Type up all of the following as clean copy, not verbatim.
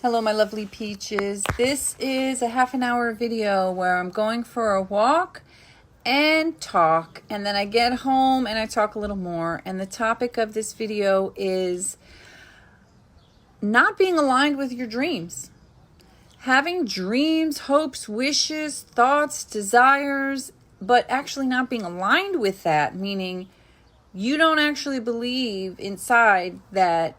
Hello, my lovely peaches. This is a half an hour video where I'm going for a walk and talk, and then I get home and I talk a little more. And the topic of this video is not being aligned with your dreams. Having dreams, hopes, wishes, thoughts, desires, but actually not being aligned with that, meaning you don't actually believe inside that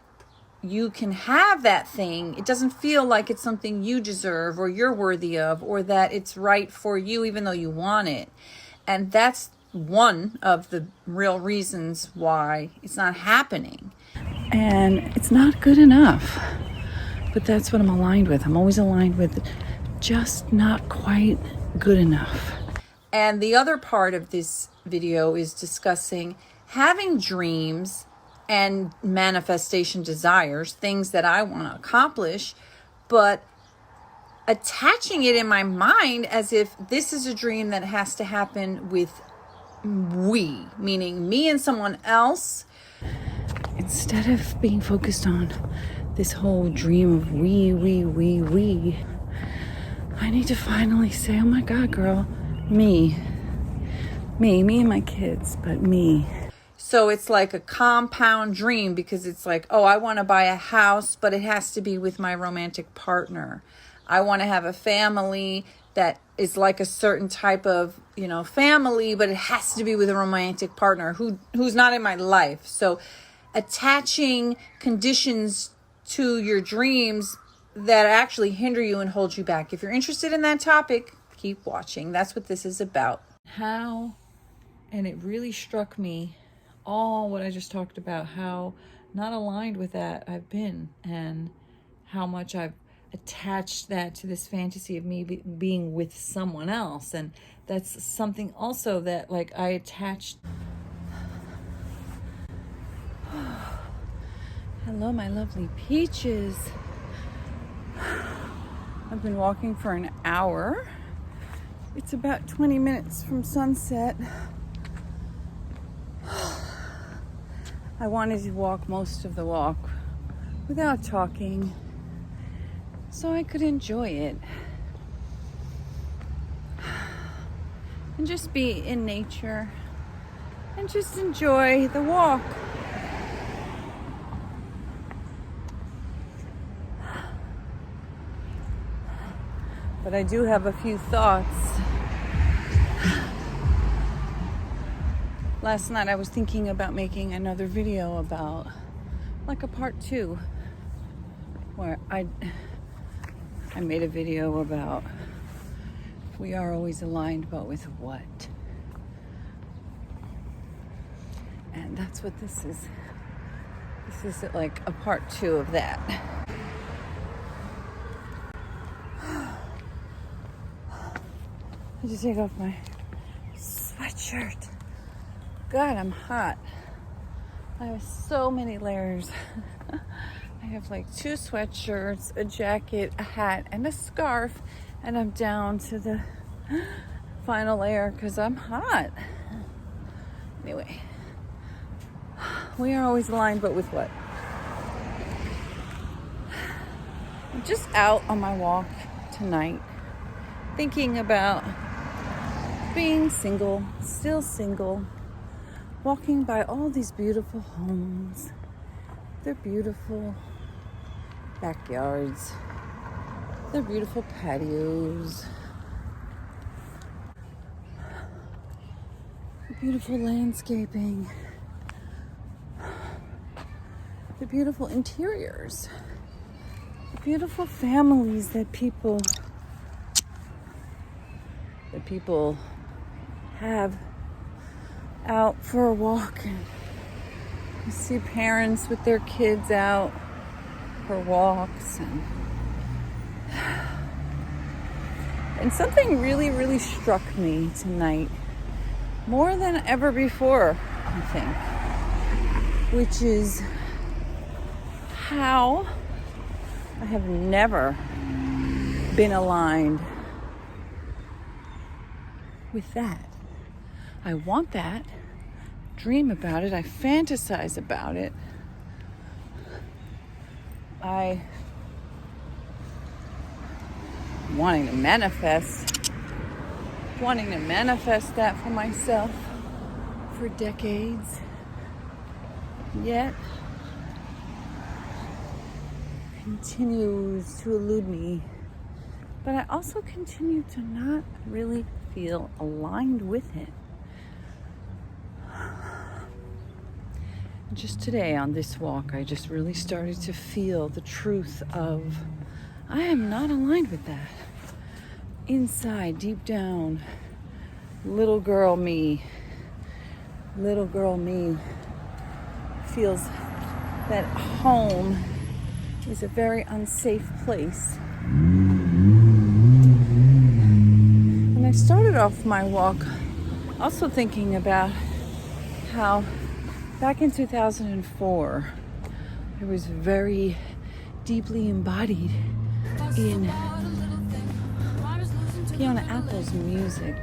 you can have that thing. It doesn't feel like it's something you deserve or you're worthy of, or that it's right for you even though you want it. And that's one of the real reasons why it's not happening. And it's not good enough. But that's what I'm aligned with. I'm always aligned with just not quite good enough. And the other part of this video is discussing having dreams and manifestation desires, things that I want to accomplish, but attaching it in my mind as if this is a dream that has to happen with we, meaning me and someone else, instead of being focused on this whole dream of we. I need to finally say, oh my God, girl, me and my kids, but me. So it's like a compound dream, because it's like, oh, I want to buy a house, but it has to be with my romantic partner. I want to have a family that is like a certain type of, family, but it has to be with a romantic partner who's not in my life. So attaching conditions to your dreams that actually hinder you and hold you back. If you're interested in that topic, keep watching. That's what this is about. And it really struck me, all what I just talked about, how not aligned with that I've been, and how much I've attached that to this fantasy of me being with someone else. And that's something also that I attached. Hello, my lovely peaches. I've been walking for an hour. It's about 20 minutes from sunset. I wanted to walk most of the walk without talking, so I could enjoy it and just be in nature and just enjoy the walk. But I do have a few thoughts. Last night I was thinking about making another video about a part 2, where I made a video about we are always aligned, but with what? And that's what this is. This is like a part 2 of that. I just take off my sweatshirt. God, I'm hot. I have so many layers. I have 2 sweatshirts, a jacket, a hat, and a scarf, and I'm down to the final layer because I'm hot. Anyway, we are always aligned, but with what? I'm just out on my walk tonight, thinking about being single, still single, walking by all these beautiful homes, their beautiful backyards, their beautiful patios, the beautiful landscaping, the beautiful interiors, the beautiful families that people have out for a walk. And you see parents with their kids out for walks, and something really struck me tonight, more than ever before, I think, which is how I have never been aligned with that. I want that, dream about it, I fantasize about it. I wanting to manifest that for myself for decades, yet continues to elude me. But I also continue to not really feel aligned with it. Just today on this walk, I just really started to feel the truth of I am not aligned with that. Inside, deep down, little girl me feels that home is a very unsafe place. And I started off my walk also thinking about how back in 2004, I was very deeply embodied in Fiona Apple's music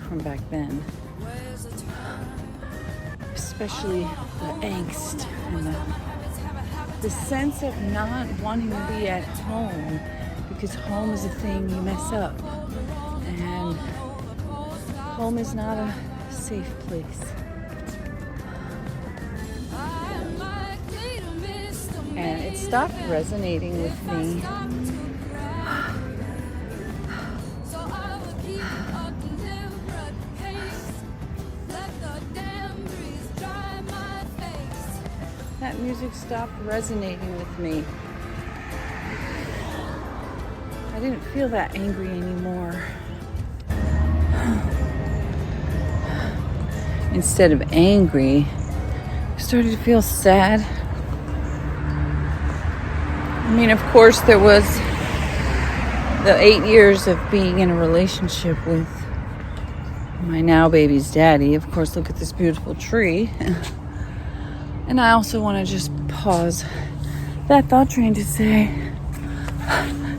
from back then. Especially the angst and the sense of not wanting to be at home because home is a thing you mess up. And home is not a safe place. And it stopped resonating with me. That music stopped resonating with me. I didn't feel that angry anymore. Instead of angry, I started to feel sad. I mean, of course, there was the 8 years of being in a relationship with my now baby's daddy. Of course, look at this beautiful tree. And I also want to just pause that thought train to say,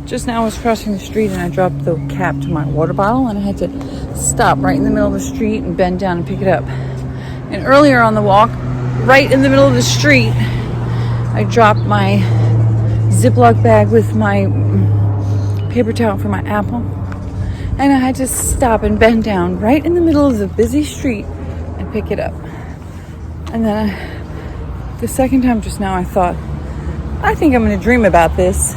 just now I was crossing the street and I dropped the cap to my water bottle and I had to stop right in the middle of the street and bend down and pick it up. And earlier on the walk, right in the middle of the street, I dropped my Ziploc bag with my paper towel for my apple. And I had to stop and bend down right in the middle of the busy street and pick it up. And then the second time just now I thought, I think I'm going to dream about this.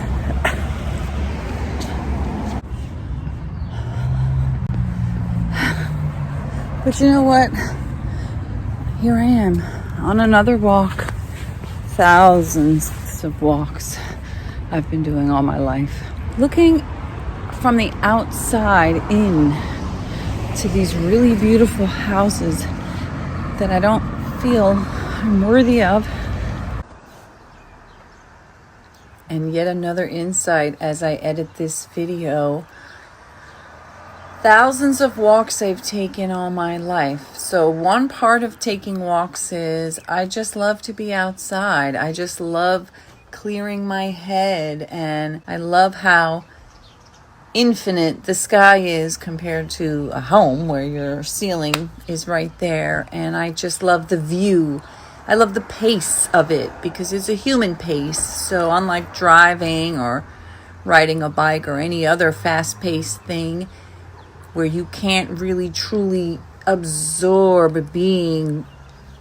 But you know what? Here I am on another walk. Thousands of walks I've been doing all my life. Looking from the outside in to these really beautiful houses that I don't feel I'm worthy of. And yet another insight as I edit this video. Thousands of walks I've taken all my life. So one part of taking walks is I just love to be outside. I just love clearing my head, and I love how infinite the sky is compared to a home where your ceiling is right there. And I just love the view. I love the pace of it because it's a human pace. So unlike driving or riding a bike or any other fast-paced thing where you can't really truly absorb being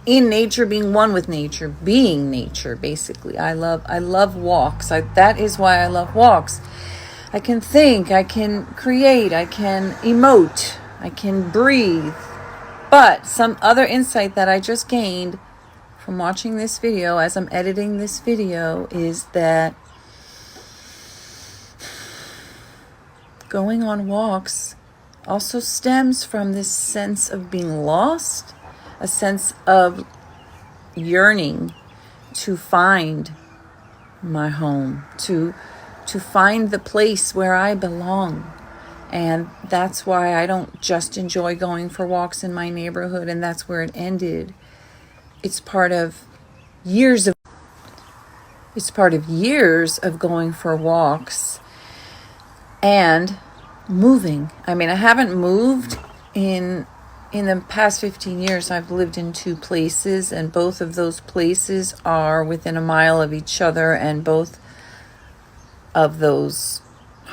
in nature, being one with nature, being nature, basically. I love walks. That is why I love walks. I can think, I can create, I can emote, I can breathe. But some other insight that I just gained from watching this video as I'm editing this video is that going on walks also stems from this sense of being lost, a sense of yearning to find my home, to find the place where I belong. And that's why I don't just enjoy going for walks in my neighborhood, and that's where it ended. It's part of years of going for walks and moving. I mean, I haven't moved in the past 15 years. I've lived in 2 places, and both of those places are within a mile of each other, and both of those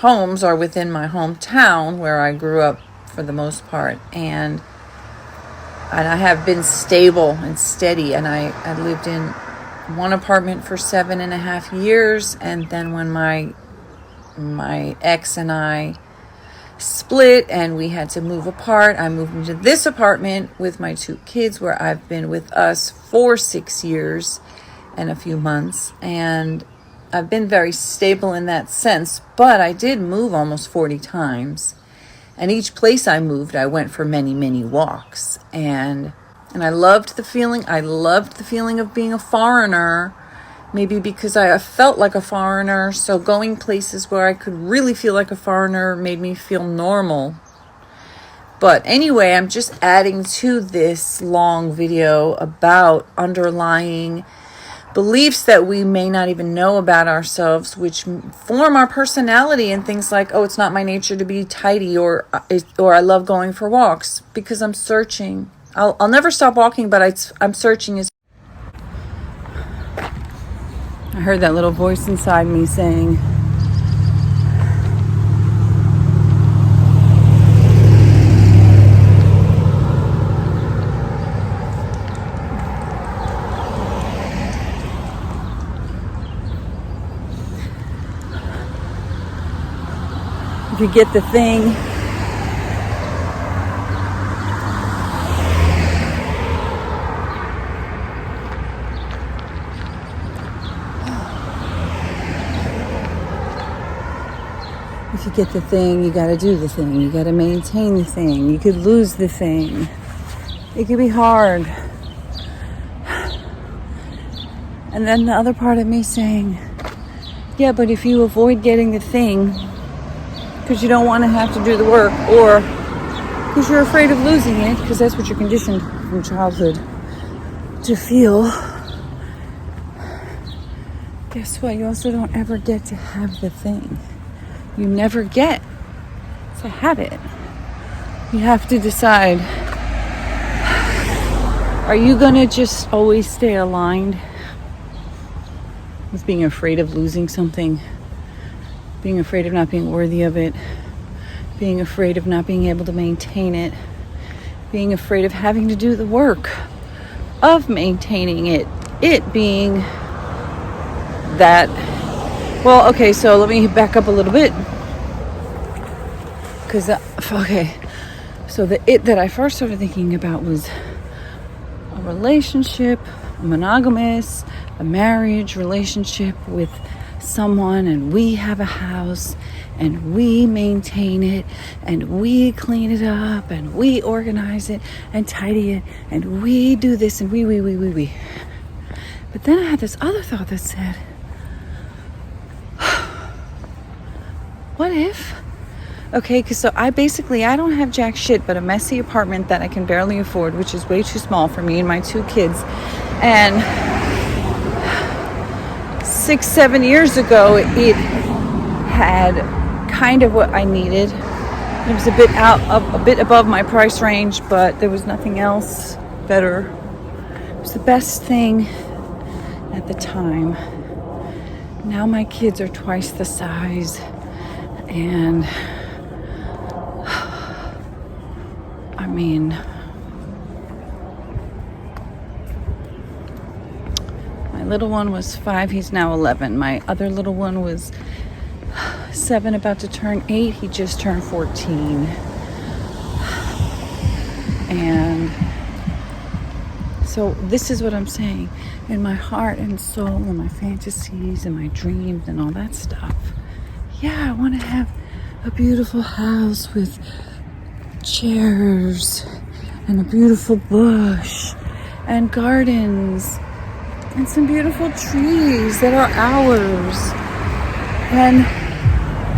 homes are within my hometown where I grew up for the most part. And I have been stable and steady. And I lived in one apartment for 7.5 years. And then when my ex and I split and we had to move apart, I moved into this apartment with my 2 kids, where I've been with us for 6 years and a few months. And I've been very stable in that sense, but I did move almost 40 times. And each place I moved, I went for many, many walks. And I loved the feeling. I loved the feeling of being a foreigner, maybe because I felt like a foreigner. So going places where I could really feel like a foreigner made me feel normal. But anyway, I'm just adding to this long video about underlying beliefs that we may not even know about ourselves, which form our personality, and things like, oh, it's not my nature to be tidy, or I love going for walks, because I'm searching. I'll never stop walking, but I'm searching. I heard that little voice inside me saying, if you get the thing, you got to do the thing. You got to maintain the thing. You could lose the thing. It could be hard. And then the other part of me saying, yeah, but if you avoid getting the thing because you don't want to have to do the work, or because you're afraid of losing it, because that's what you're conditioned from childhood to feel, guess what? You also don't ever get to have the thing. You never get to have it. You have to decide, are you going to just always stay aligned with being afraid of losing something, being afraid of not being worthy of it, being afraid of not being able to maintain it, being afraid of having to do the work of maintaining it being that. Well, okay, so let me back up a little bit. Because, so the it that I first started thinking about was a relationship, a monogamous, a marriage relationship with someone, and we have a house, and we maintain it, and we clean it up, and we organize it, and tidy it, and we do this, and we. But then I had this other thought that said, what if? Okay, because so I don't have jack shit but a messy apartment that I can barely afford, which is way too small for me and my 2 kids. And 6-7 years ago, it had kind of what I needed. It was a bit above my price range, but there was nothing else better. It was the best thing at the time. Now my kids are twice the size, and I mean, my little one was 5, he's now 11. My other little one was 7, about to turn 8. He just turned 14. And so this is what I'm saying. In my heart and soul and my fantasies and my dreams and all that stuff, yeah, I want to have a beautiful house with chairs and a beautiful bush and gardens and some beautiful trees that are ours, and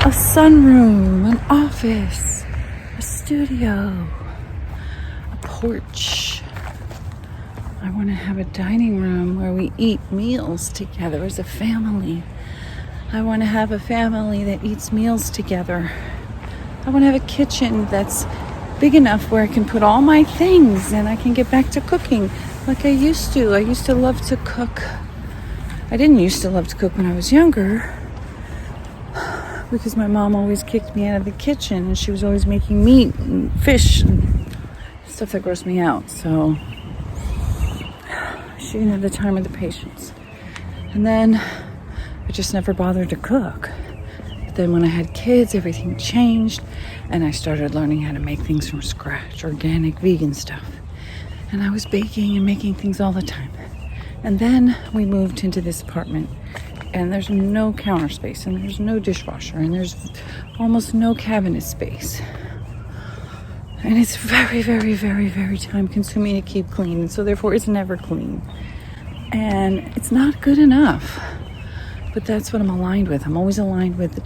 a sunroom, an office, a studio, a porch. I want to have a dining room where we eat meals together as a family. I want to have a family that eats meals together. I want to have a kitchen that's big enough where I can put all my things and I can get back to cooking like I used to. I used to love to cook. I didn't used to love to cook when I was younger, because my mom always kicked me out of the kitchen, and she was always making meat and fish and stuff that grossed me out. So she didn't have the time or the patience. And then I just never bothered to cook. But then when I had kids, everything changed, and I started learning how to make things from scratch, organic, vegan stuff. And I was baking and making things all the time. And then we moved into this apartment, and there's no counter space, and there's no dishwasher, and there's almost no cabinet space. And it's very, very, very, very time consuming to keep clean, and so therefore it's never clean. And it's not good enough. But that's what I'm aligned with. I'm always aligned with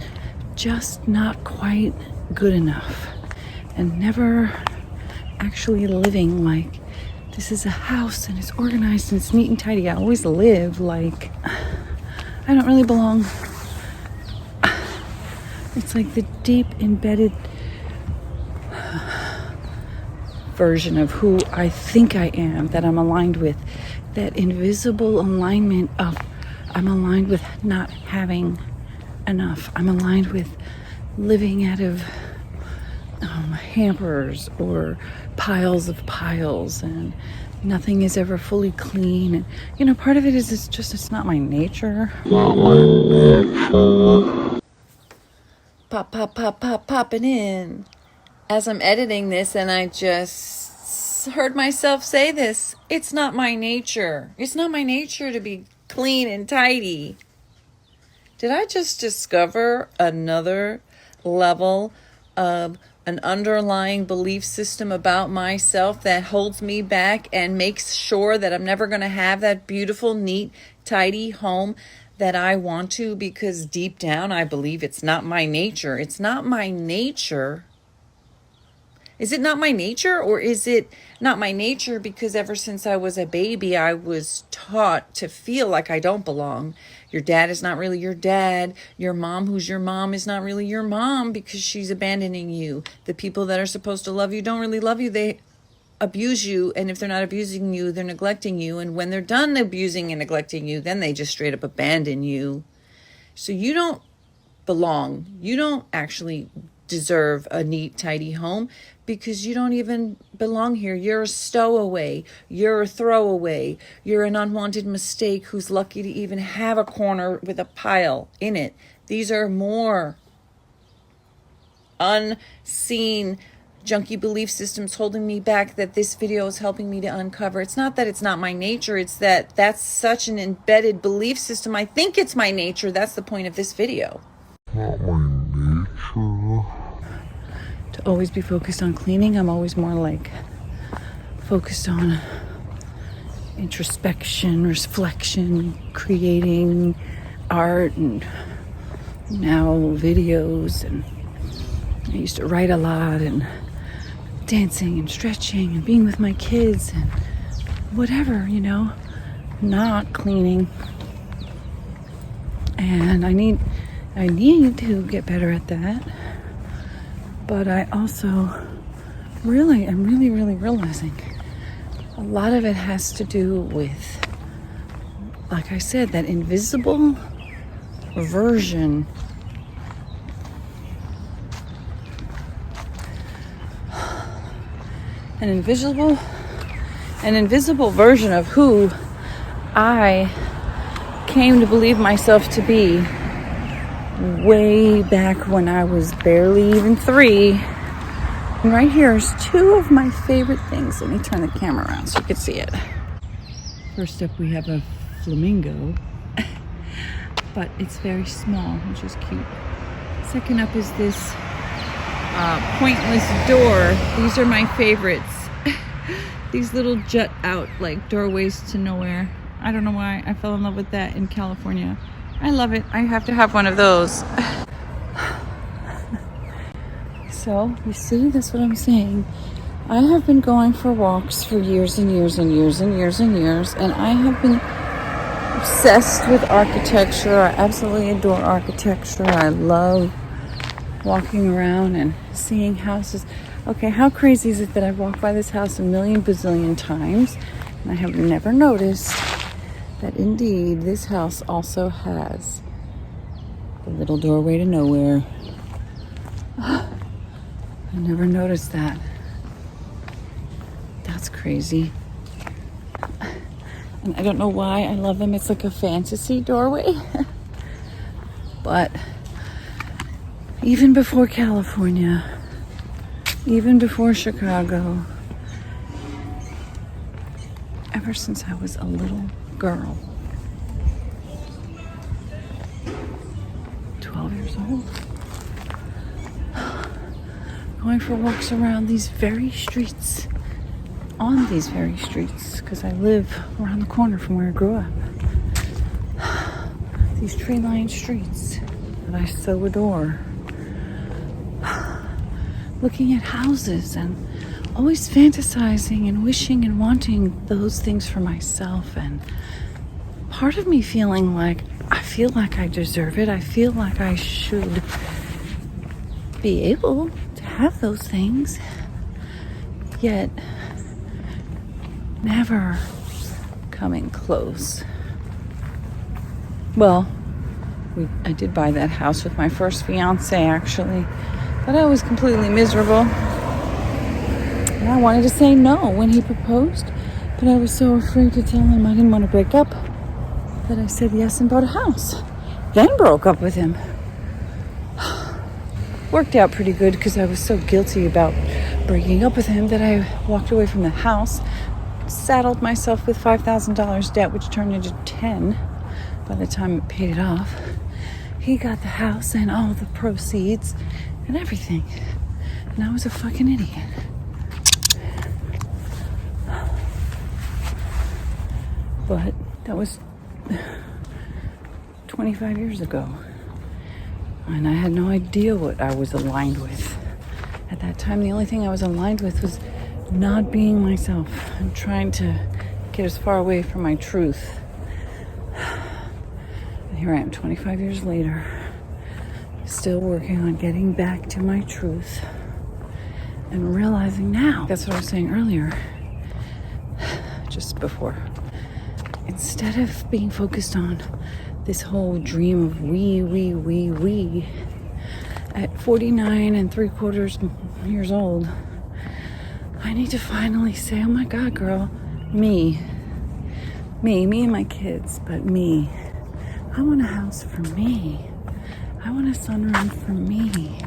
just not quite good enough, and never actually living like this is a house and it's organized and it's neat and tidy. I always live like I don't really belong. It's like the deep embedded version of who I think I am that I'm aligned with. That invisible alignment of I'm aligned with not having enough. I'm aligned with living out of hampers or piles of piles, and nothing is ever fully clean. And part of it is it's not my nature. Not my nature. Popping in. As I'm editing this, and I just heard myself say this, it's not my nature. It's not my nature to be clean and tidy. Did I just discover another level of an underlying belief system about myself that holds me back and makes sure that I'm never going to have that beautiful, neat, tidy home that I want to, because deep down I believe it's not my nature. It's not my nature. Is it not my nature, or is it not my nature because ever since I was a baby I was taught to feel like I don't belong? Your dad is not really your dad. Your mom, who's your mom, is not really your mom because she's abandoning you. The people that are supposed to love you don't really love you. They abuse you, and if they're not abusing you, they're neglecting you. And when they're done abusing and neglecting you, then they just straight up abandon you. So you don't belong. You don't actually deserve a neat, tidy home because you don't even belong here. You're a stowaway. You're a throwaway. You're an unwanted mistake who's lucky to even have a corner with a pile in it. These are more unseen junky belief systems holding me back that this video is helping me to uncover. It's not that it's not my nature. It's that that's such an embedded belief system. I think it's my nature. That's the point of this video. Not my nature. To always be focused on cleaning, I'm always more like focused on introspection, reflection, creating art, and now videos. And I used to write a lot, and dancing and stretching and being with my kids and whatever, not cleaning. And I need to get better at that. But I also I'm really realizing a lot of it has to do with, like I said, that invisible version an invisible version of who I came to believe myself to be way back when I was barely even 3. And right here is 2 of my favorite things. Let me turn the camera around so you can see it. First up, we have a flamingo, but it's very small, which is cute. Second up is this pointless door. These are my favorites. These little jut out like doorways to nowhere. I don't know why I fell in love with that in California. I love it. I have to have one of those. So, you see, that's what I'm saying. I have been going for walks for years and years and years and years and years, and I have been obsessed with architecture. I absolutely adore architecture. I love walking around and seeing houses. Okay, how crazy is it that I've walked by this house a million bazillion times, and I have never noticed that indeed this house also has The little doorway to nowhere. I never noticed that. That's crazy. And I don't know why I love them. It's like a fantasy doorway. But even before California, even before Chicago, ever since I was a little girl, 12 years old, going for walks around these very streets, on these very streets, because I live around the corner from where I grew up. These tree-lined streets that I so adore. Looking at houses and always fantasizing and wishing and wanting those things for myself, and part of me feeling like I feel like I deserve it. I feel like I should be able to have those things, yet never coming close. Well, I did buy that house with my first fiance, actually, but I was completely miserable. And I wanted to say no when he proposed, but I was so afraid to tell him I didn't want to break up that I said yes and bought a house. Then broke up with him. Worked out pretty good because I was so guilty about breaking up with him that I walked away from the house, saddled myself with $5,000 debt, which turned into 10 by the time it paid it off. He got the house and all the proceeds and everything. And I was a fucking idiot. But that was 25 years ago. And I had no idea what I was aligned with. At that time, the only thing I was aligned with was not being myself and trying to get as far away from my truth. And here I am 25 years later, still working on getting back to my truth and realizing now, that's what I was saying earlier, just before, instead of being focused on this whole dream of we, at 49 and 3/4 years old, I need to finally say, oh my God, girl, me and my kids, but me. I want a house for me. I want a sunroom for me.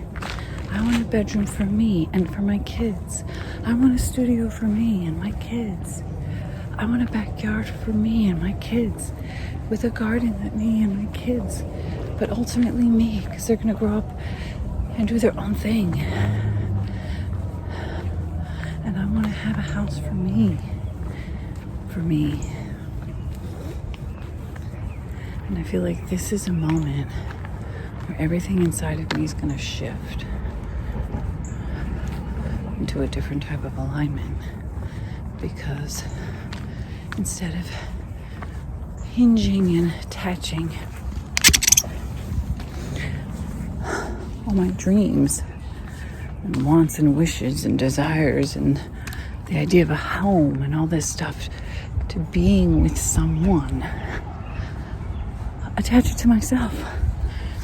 I want a bedroom for me and for my kids. I want a studio for me and my kids. I want a backyard for me and my kids, with a garden that me and my kids, but ultimately me, because they're going to grow up and do their own thing. And I want to have a house for me. And I feel like this is a moment where everything inside of me is going to shift into a different type of alignment, because instead of hinging and attaching all my dreams and wants and wishes and desires and the idea of a home and all this stuff to being with someone, attach it to myself,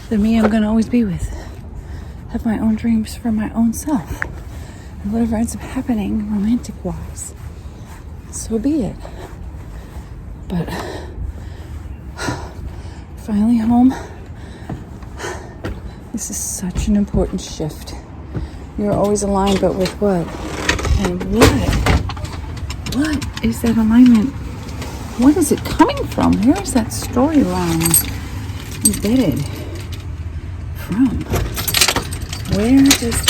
the me I'm going to always be with, have my own dreams for my own self, and whatever ends up happening romantic wise, so be it. But finally home, this is such an important shift. You're always aligned, but with what? And what is that alignment? What is it coming from? Where is that storyline embedded from? Where does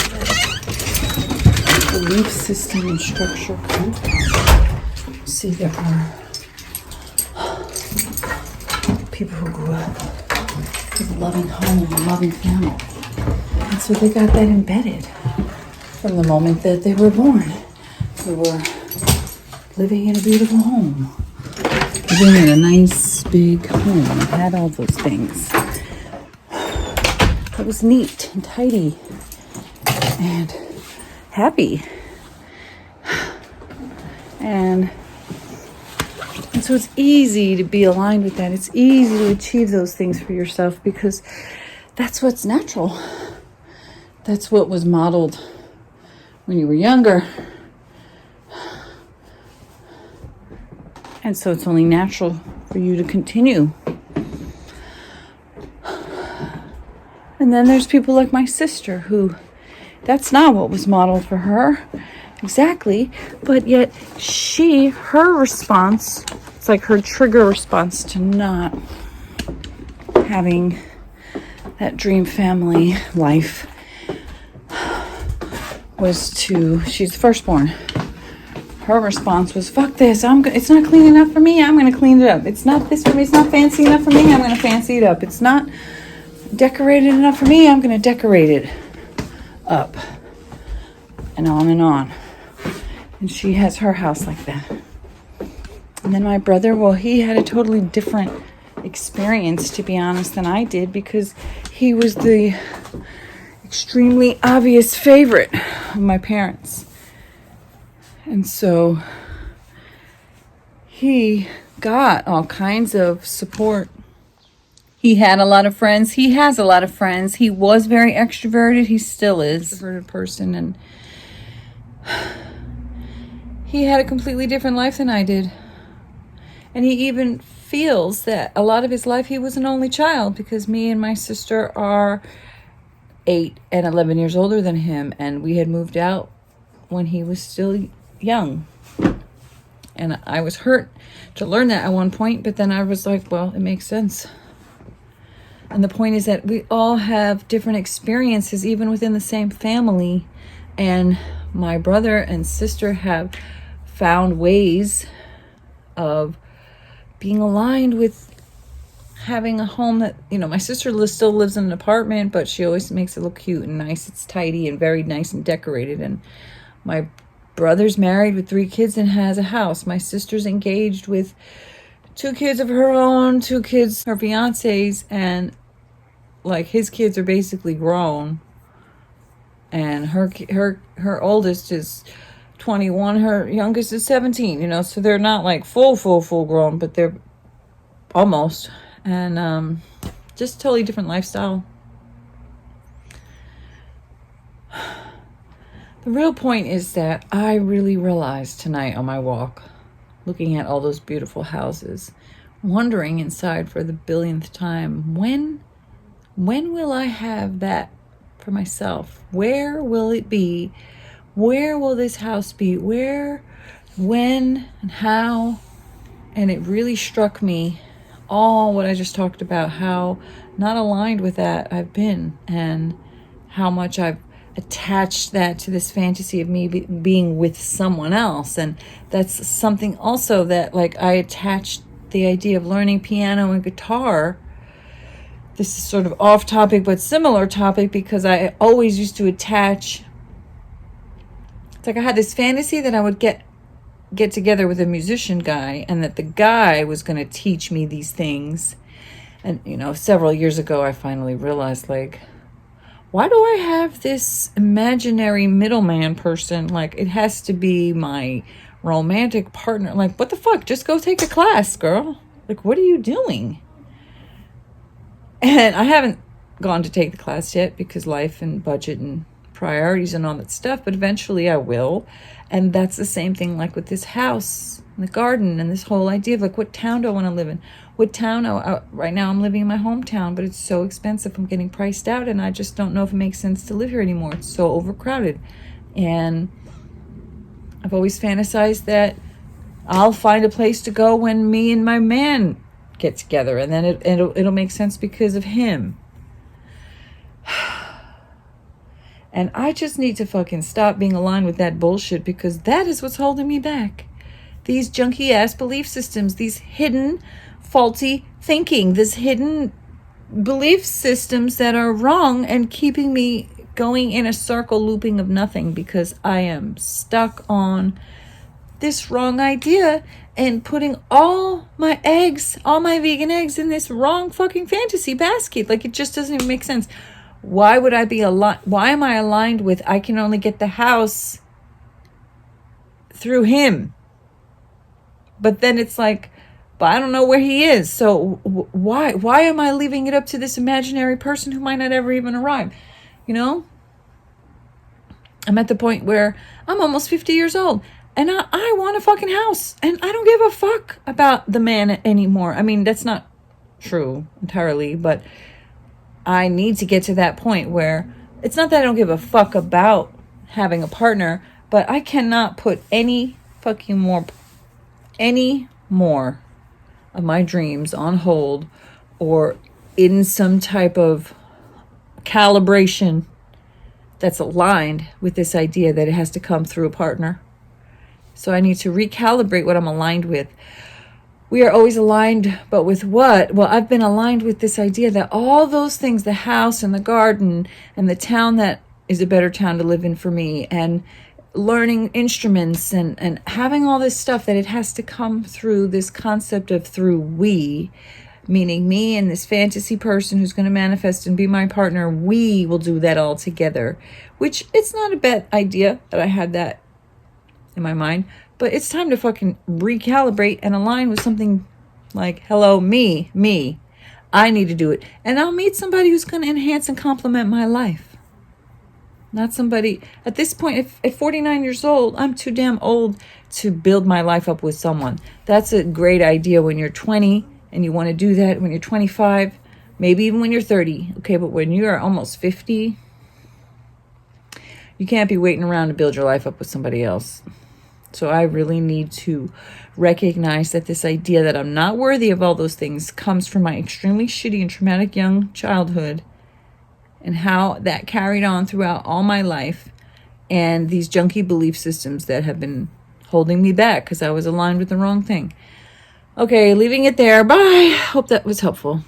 the belief system and structure come from? See, there are people who grew up with a loving home and a loving family. And so they got that embedded from the moment that they were born. They were living in a beautiful home, living in a nice big home, and had all those things. It was neat and tidy and happy. And so it's easy to be aligned with that. It's easy to achieve those things for yourself because that's what's natural. That's what was modeled when you were younger. And so it's only natural for you to continue. And then there's people like my sister who, that's not what was modeled for her exactly, but yet her response, it's like her trigger response to not having that dream family life was she's the firstborn. Her response was, fuck this, it's not clean enough for me, I'm going to clean it up. It's not this for me, it's not fancy enough for me, I'm going to fancy it up. It's not decorated enough for me, I'm going to decorate it up. And on and on. And she has her house like that. And then my brother, well, he had a totally different experience, to be honest, than I did, because he was the extremely obvious favorite of my parents. And so he got all kinds of support. He had a lot of friends. He has a lot of friends. He was very extroverted. He still is an extroverted person. And he had a completely different life than I did. And he even feels that a lot of his life he was an only child, because me and my sister are 8 and 11 years older than him. And we had moved out when he was still young. And I was hurt to learn that at one point, but then I was like, well, it makes sense. And the point is that we all have different experiences, even within the same family. And my brother and sister have found ways of being aligned with having a home that, my sister still lives in an apartment, but she always makes it look cute and nice. It's tidy and very nice and decorated. And my brother's married with 3 kids and has a house. My sister's engaged with 2 kids of her own, 2 kids, her fiancés, and like his kids are basically grown. And her oldest is 21, her youngest is 17, so they're not like full grown, but they're almost. And just totally different lifestyle. The real point is that I really realized tonight on my walk, looking at all those beautiful houses, wondering inside for the billionth time, when will I have that for myself? Where will it be? Where will this house be? Where, when, and how? And it really struck me, all what I just talked about, how not aligned with that I've been, and how much I've attached that to this fantasy of me being with someone else. And that's something also that, like, I attached the idea of learning piano and guitar. This is sort of off topic but similar topic, because I always used to attach, it's like I had this fantasy that I would get together with a musician guy, and that the guy was going to teach me these things. And several years ago I finally realized, like, why do I have this imaginary middleman person? Like, it has to be my romantic partner. Like, what the fuck? Just go take a class, girl. Like, what are you doing? And I haven't gone to take the class yet, because life and budget and priorities and all that stuff, but eventually I will. And that's the same thing, like with this house and the garden and this whole idea of, like, what town do I want to live in? What town? Right now I'm living in my hometown, but it's so expensive. I'm getting priced out, and I just don't know if it makes sense to live here anymore. It's so overcrowded. And I've always fantasized that I'll find a place to go when me and my man get together, and then it'll make sense because of him. And I just need to fucking stop being aligned with that bullshit, because that is what's holding me back. These junky ass belief systems, these hidden faulty thinking, this hidden belief systems that are wrong and keeping me going in a circle looping of nothing, because I am stuck on this wrong idea and putting all my vegan eggs in this wrong fucking fantasy basket. Like, it just doesn't even make sense. Why would I be aligned? Why am I aligned with, I can only get the house through him? But then it's like, but I don't know where he is. So why am I leaving it up to this imaginary person who might not ever even arrive? You know, I'm at the point where I'm almost 50 years old and I want a fucking house and I don't give a fuck about the man anymore. I mean, that's not true entirely, but I need to get to that point where it's not that I don't give a fuck about having a partner, but I cannot put any more of my dreams on hold or in some type of calibration that's aligned with this idea that it has to come through a partner. So I need to recalibrate what I'm aligned with. We are always aligned, but with what? Well, I've been aligned with this idea that all those things, the house and the garden and the town that is a better town to live in for me, and learning instruments and having all this stuff, that it has to come through this concept of through we, meaning me and this fantasy person who's going to manifest and be my partner. We will do that all together, which it's not a bad idea that I had that in my mind, but it's time to fucking recalibrate and align with something like, hello, me, I need to do it. And I'll meet somebody who's going to enhance and complement my life. Not somebody, at this point, at 49 years old, I'm too damn old to build my life up with someone. That's a great idea when you're 20 and you want to do that when you're 25, maybe even when you're 30. Okay, but when you're almost 50, you can't be waiting around to build your life up with somebody else. So I really need to recognize that this idea that I'm not worthy of all those things comes from my extremely shitty and traumatic young childhood, and how that carried on throughout all my life, and these junky belief systems that have been holding me back because I was aligned with the wrong thing. Okay, leaving it there. Bye. Hope that was helpful.